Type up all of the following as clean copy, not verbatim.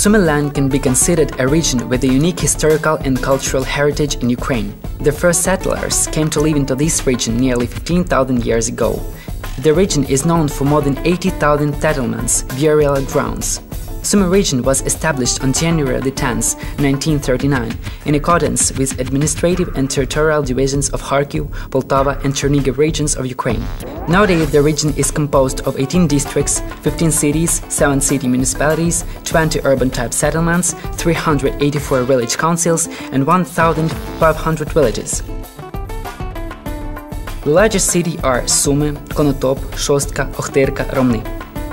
Sumy land can be considered a region with a unique historical and cultural heritage in Ukraine. The first settlers came to live into this region nearly 15,000 years ago. The region is known for more than 80,000 settlements, burial grounds. Sumy region was established on January 10, 1939, in accordance with administrative and territorial divisions of Kharkiv, Poltava and Chernihiv regions of Ukraine. Nowadays, the region is composed of 18 districts, 15 cities, 7 city municipalities, 20 urban-type settlements, 384 village councils, and 1,500 villages. The largest cities are Sumy, Konotop, Shostka, Ochtyrka, Romny.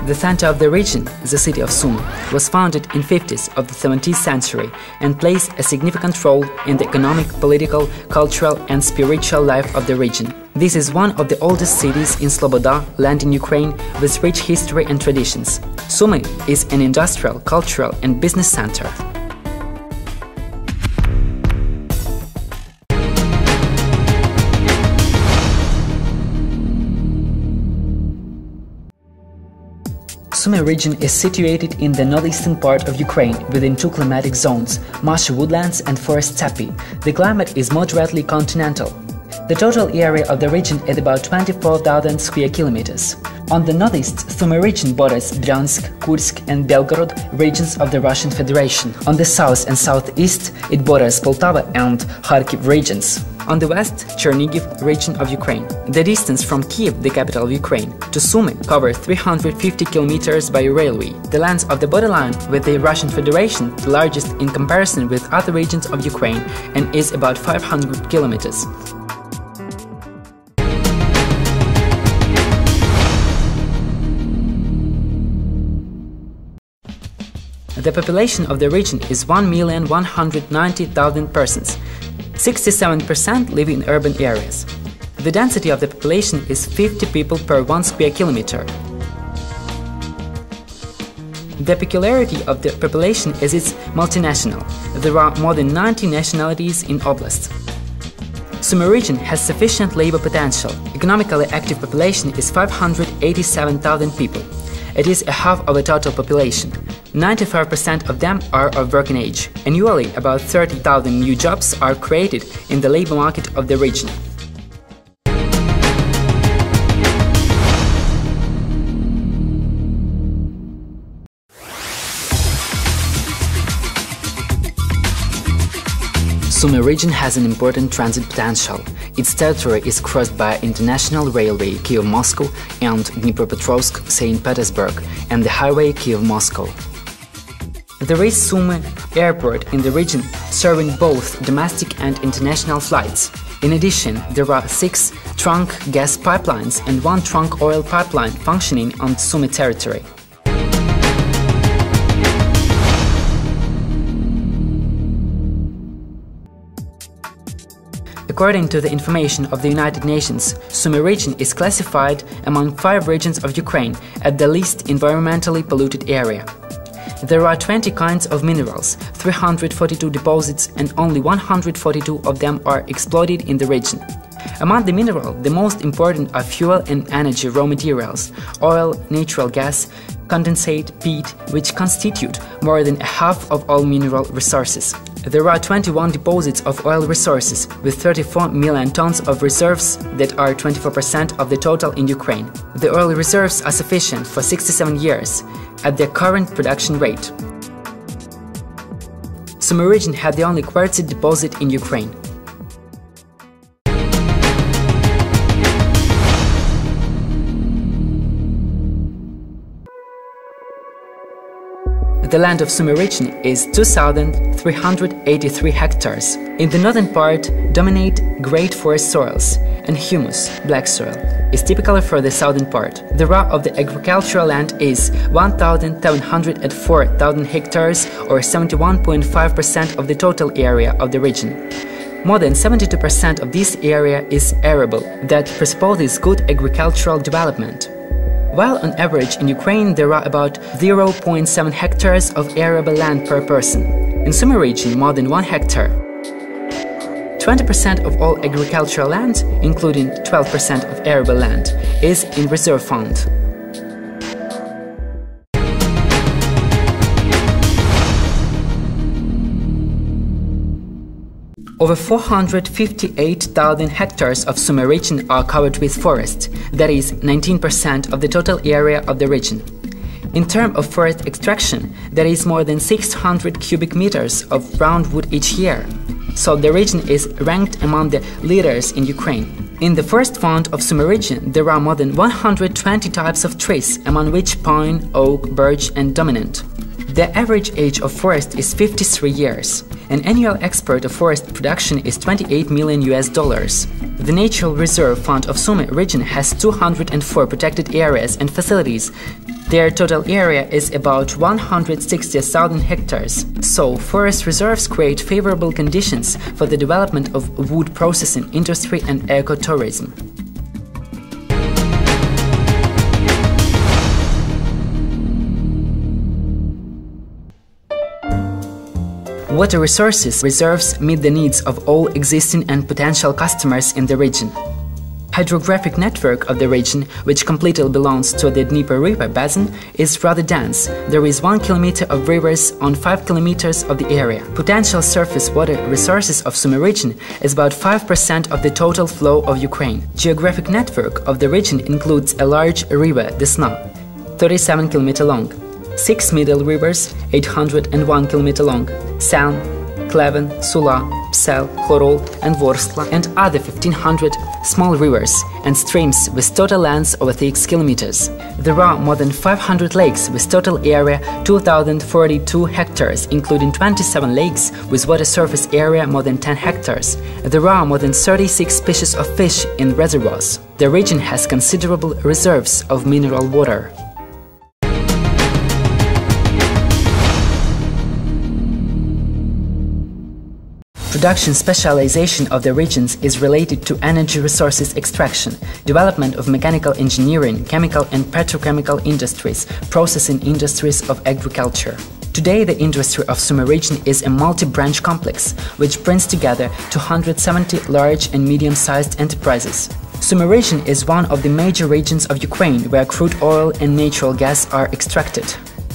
The center of the region, the city of Sumy, was founded in 50s of the 17th century and plays a significant role in the economic, political, cultural and spiritual life of the region. This is one of the oldest cities in Sloboda, land in Ukraine, with rich history and traditions. Sumy is an industrial, cultural and business center. Sumy region is situated in the northeastern part of Ukraine within two climatic zones, marshy woodlands and forest steppe. The climate is moderately continental. The total area of the region is about 24,000 square kilometers. On the northeast, Sumy region borders Bryansk, Kursk and Belgorod regions of the Russian Federation. On the south and southeast, it borders Poltava and Kharkiv regions. On the west, Chernihiv region of Ukraine. The distance from Kiev, the capital of Ukraine, to Sumy covers 350 kilometers by railway. The length of the borderline with the Russian Federation, the largest in comparison with other regions of Ukraine, and is about 500 kilometers. The population of the region is 1,190,000 persons. 67% live in urban areas. The density of the population is 50 people per 1 square kilometer. The peculiarity of the population is its multinational. There are more than 90 nationalities in Oblast. Sumy region has sufficient labor potential. Economically active population is 587,000 people. It is a half of the total population. 95% of them are of working age. Annually, about 30,000 new jobs are created in the labor market of the region. Sumy region has an important transit potential. Its territory is crossed by international railway Kyiv-Moscow and Dnipropetrovsk-St. Petersburg and the highway Kyiv-Moscow. There is Sumy Airport in the region, serving both domestic and international flights. In addition, there are 6 trunk gas pipelines and 1 trunk oil pipeline functioning on Sumy territory. According to the information of the United Nations, Sumy region is classified among 5 regions of Ukraine at the least environmentally polluted area. There are 20 kinds of minerals, 342 deposits, and only 142 of them are exploited in the region. Among the minerals, the most important are fuel and energy raw materials, oil, natural gas, condensate, peat, which constitute more than a half of all mineral resources. There are 21 deposits of oil resources, with 34 million tons of reserves that are 24% of the total in Ukraine. The oil reserves are sufficient for 67 years at their current production rate. Sumy region had the only quartzite deposit in Ukraine. The land of Sumy region is 2,383 hectares. In the northern part dominate great forest soils, and humus, black soil, is typical for the southern part. The raw of the agricultural land is 1,704,000 hectares, or 71.5% of the total area of the region. More than 72% of this area is arable, that presupposes good agricultural development. While on average in Ukraine there are about 0.7 hectares of arable land per person. In Sumy region, more than 1 hectare. 20% of all agricultural land, including 12% of arable land, is in reserve fund. Over 458,000 hectares of Sumy region are covered with forest, that is 19% of the total area of the region. In terms of forest extraction, there is more than 600 cubic meters of brown wood each year, so the region is ranked among the leaders in Ukraine. In the forest fund of Sumy region, there are more than 120 types of trees, among which pine, oak, birch and dominant. The average age of forest is 53 years. An annual export of forest production is $28 million. The Natural Reserve Fund of Sumy region has 204 protected areas and facilities. Their total area is about 160,000 hectares. So, forest reserves create favorable conditions for the development of wood processing industry and ecotourism. Water resources reserves meet the needs of all existing and potential customers in the region. Hydrographic network of the region, which completely belongs to the Dnieper River basin, is rather dense. There is 1 kilometer of rivers on 5 kilometers of the area. Potential surface water resources of Sumy region is about 5% of the total flow of Ukraine. Geographic network of the region includes a large river, the Desna, 37 km long, 6 middle rivers, 801 km long, San, Kleven, Sula, Psel, Khorol and Vorskla, and other 1500 small rivers and streams with total length over 6 kilometers. There are more than 500 lakes with total area 2,042 hectares, including 27 lakes with water surface area more than 10 hectares. There are more than 36 species of fish in reservoirs. The region has considerable reserves of mineral water. Production specialization of the regions is related to energy resources extraction, development of mechanical engineering, chemical and petrochemical industries, processing industries of agriculture. Today, the industry of Sumy region is a multi-branch complex, which brings together 270 large and medium-sized enterprises. Sumy region is one of the major regions of Ukraine where crude oil and natural gas are extracted.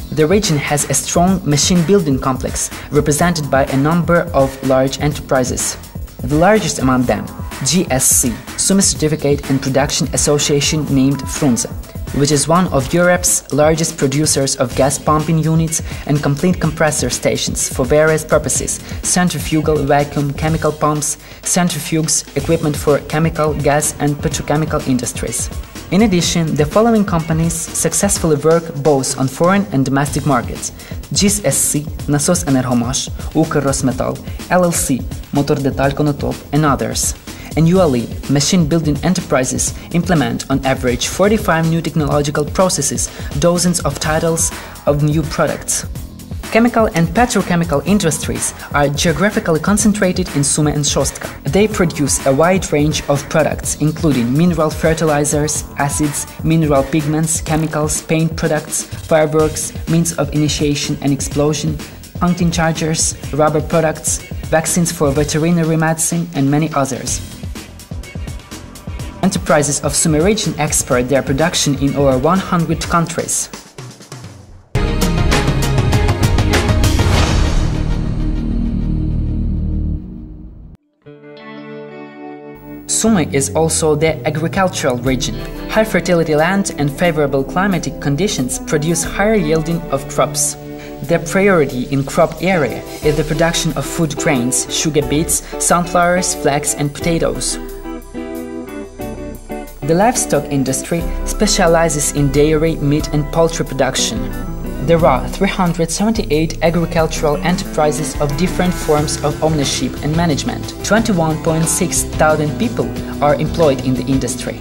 The region has a strong machine-building complex, represented by a number of large enterprises. The largest among them, GSC, Sumy Certificate and Production Association named Frunze, which is one of Europe's largest producers of gas pumping units and complete compressor stations for various purposes: centrifugal, vacuum, chemical pumps, centrifuges, equipment for chemical, gas and petrochemical industries. In addition, the following companies successfully work both on foreign and domestic markets: GSC, Nasos Energomash, Ukr-Rosmetal, LLC, Motor Detal Konotop, and others. Annually, machine-building enterprises implement on average 45 new technological processes, dozens of titles of new products. Chemical and petrochemical industries are geographically concentrated in Sumy and Shostka. They produce a wide range of products, including mineral fertilizers, acids, mineral pigments, chemicals, paint products, fireworks, means of initiation and explosion, hunting chargers, rubber products, vaccines for veterinary medicine, and many others. Enterprises of Sumy region export their production in over 100 countries. Sumy is also the agricultural region. High fertility land and favorable climatic conditions produce higher yielding of crops. The priority in crop area is the production of food grains, sugar beets, sunflowers, flax and potatoes. The livestock industry specializes in dairy, meat and poultry production. There are 378 agricultural enterprises of different forms of ownership and management. 21.6 thousand people are employed in the industry.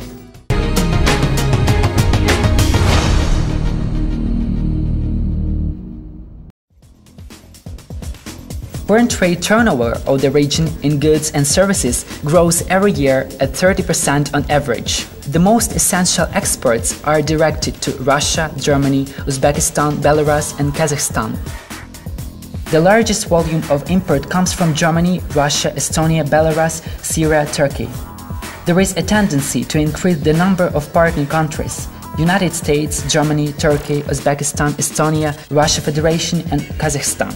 Foreign trade turnover of the region in goods and services grows every year at 30% on average. The most essential exports are directed to Russia, Germany, Uzbekistan, Belarus and Kazakhstan. The largest volume of import comes from Germany, Russia, Estonia, Belarus, Syria, Turkey. There is a tendency to increase the number of partner countries: United States, Germany, Turkey, Uzbekistan, Estonia, Russia Federation and Kazakhstan.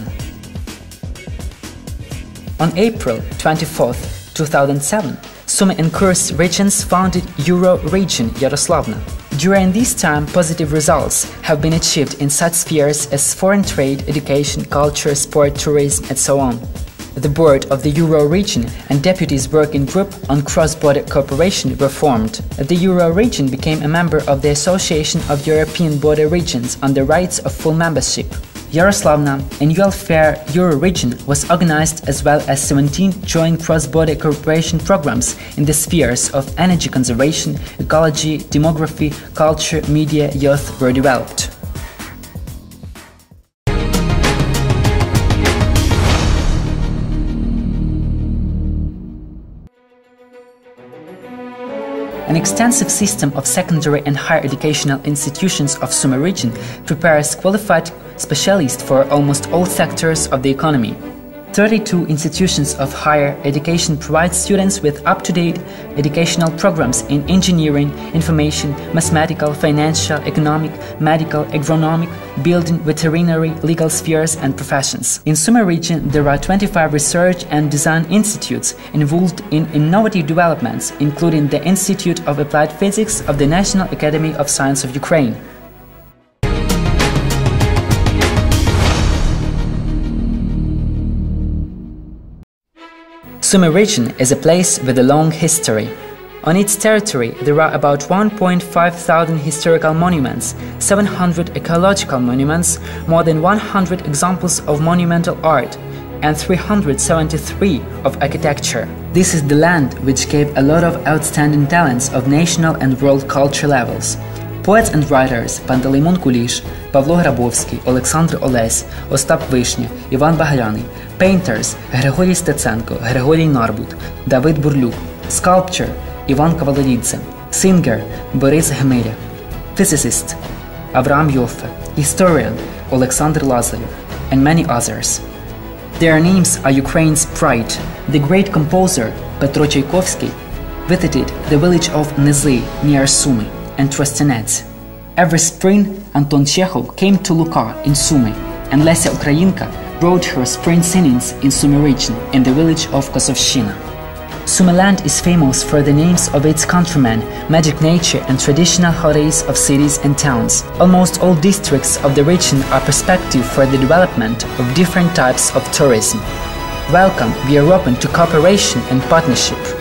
On April 24, 2007, Sumy and Kurs regions founded Euro region Yaroslavna. During this time, positive results have been achieved in such spheres as foreign trade, education, culture, sport, tourism, and so on. The board of the Euro region and deputies working group on cross-border cooperation were formed. The Euro region became a member of the Association of European Border Regions on the rights of full membership. Yaroslavna Annual Fair Euro region was organized as well as 17 joint cross-border cooperation programs in the spheres of energy conservation, ecology, demography, culture, media, youth were developed. An extensive system of secondary and higher educational institutions of Sumy region prepares qualified specialists for almost all sectors of the economy. 32 institutions of higher education provide students with up-to-date educational programs in engineering, information, mathematical, financial, economic, medical, agronomic, building, veterinary, legal spheres and professions. In Sumy region, there are 25 research and design institutes involved in innovative developments, including the Institute of Applied Physics of the National Academy of Science of Ukraine. Sumy region is a place with a long history. On its territory, there are about 1.5 thousand historical monuments, 700 ecological monuments, more than 100 examples of monumental art, and 373 of architecture. This is the land which gave a lot of outstanding talents of national and world culture levels. Poets and writers Пантелеймон Куліш, Павло Грабовський, Олександр Олесь, Остап Вишня, Іван Багряний. Painters Григорій Стеценко, Григорій Нарбут, Давид Бурлюк. Sculptor Іван Кавалерідзе. Singer Борис Гемиря. Physicist Авраам Йоффе. Historian Олександр Лазарєв, and many others. Their names are Ukraine's pride. The great composer Petro Tchaikovsky visited the village of Nizy near Sumy and Trostianets. Every spring, Anton Chekhov came to Luka in Sumy, and Lesia Ukrainka wrote her spring singings in Sumy region in the village of Kosovshchina. Sumy land is famous for the names of its countrymen, magic nature and traditional holidays of cities and towns. Almost all districts of the region are perspective for the development of different types of tourism. Welcome, we are open to cooperation and partnership.